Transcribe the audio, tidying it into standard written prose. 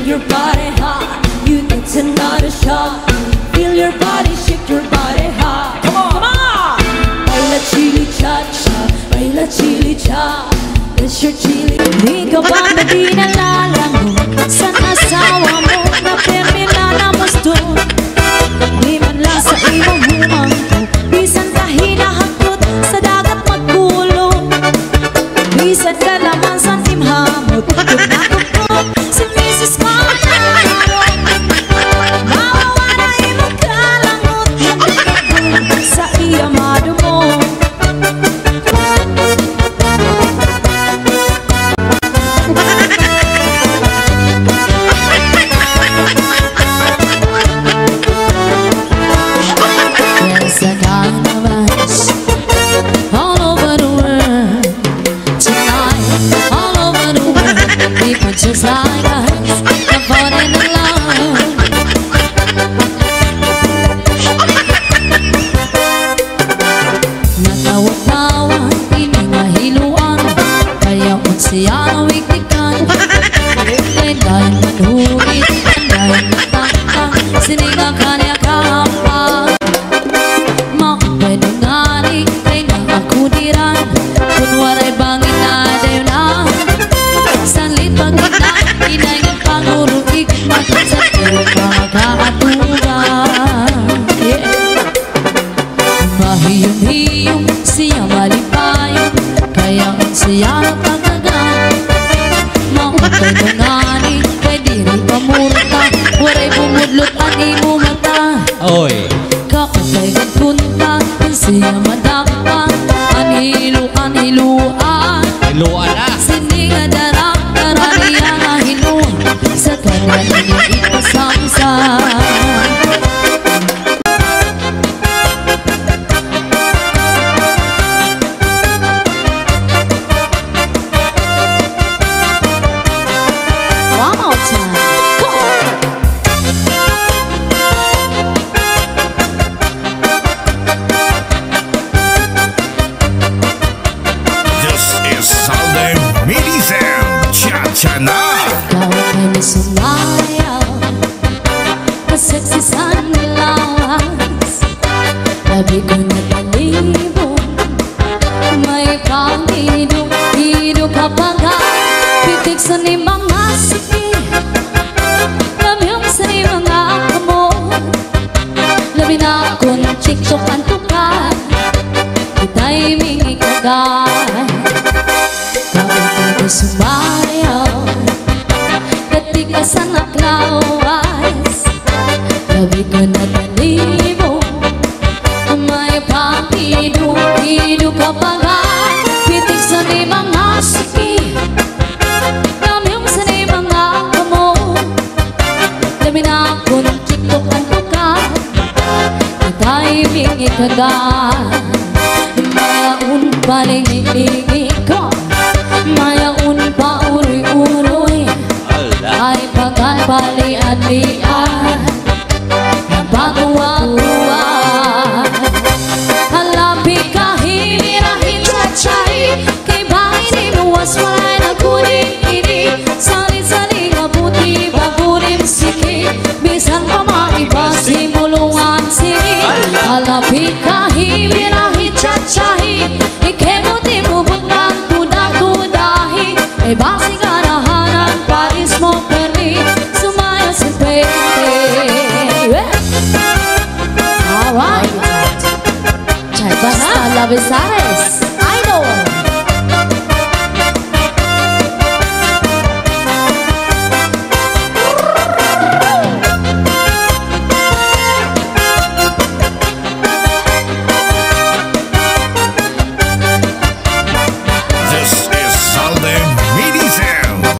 Move your body hot, you need another shot. Feel your body, shake your body hot. Come on, come on. Baila chili cha-cha, baila chili cha. It's your chili. Di ka ba na di nalalango sa asawa mo na peminanamos doon? Di man lang sa iyong humangko, bisan ka hinahakot sa dagat magkulong. Bisan ka laman sa timhamot, tunakot si Mrs. Malango. Mawawa na imong kalangot, nagkakabun sa iyamado mo. Just like us, I'm falling in love. Natawa-tawa, inimahiluan, kaya siya ang wiktikan. Dahil manulit, dahil matangkang, sinigang kanya kahapag. Makapwedungani, kay nakakudiran, kunwaray bangin na dayo na. Sanlit pagkita, inayang panguruig, matang sa iyong pagkakatugan. Mahiyong-hiyong, siya malipayong, kaya siya napagagan. Maupay nungani, kay diri pamurta, waray bumudlot ang imo mata. Kaupay gagkunta, siya madapa, anhiluan. Hiluan na sininga darang daraniya nga hiluan, sa kanya niya ipasangsa. One more time, go! Salde Millicent Cha-cha na. Kau kami sumayaw, kasexy sanlawas. Labi ko na talibong, may pangidong-idong kapaga. Pitik sa ni mga siki, lamyong sa ni mga kamot. Labi na akong chik-chok ang tukat, kita'y mingi kagay. Sumayaw, ketika sa naklawas, gabi ko na talibong, may pangidong-idong kapagan. Pitik sa ni mga siki, lamyong sa ni mga kamot. Dami na akong chiktok ang tukat, ita'y mingi kagan. Mayaon paling-ilingi ko, mayaon pa uri-uroy, ay pagkapali-alian, napakuwa-kuwa. Halapi ka, hinirahin cha-chay, kay bangin inuwas walay na kuning-ini. Sali-sali nga buti, bagunim siki, bisan pa maibasi mulungan sini. Halapi ka, hinirahin cha-chay, ikemuti bubut ng tuda-tudahi, ay basi ganahanan, paris mo perli, sumaya si Pwede. Alright, chay basta labisay.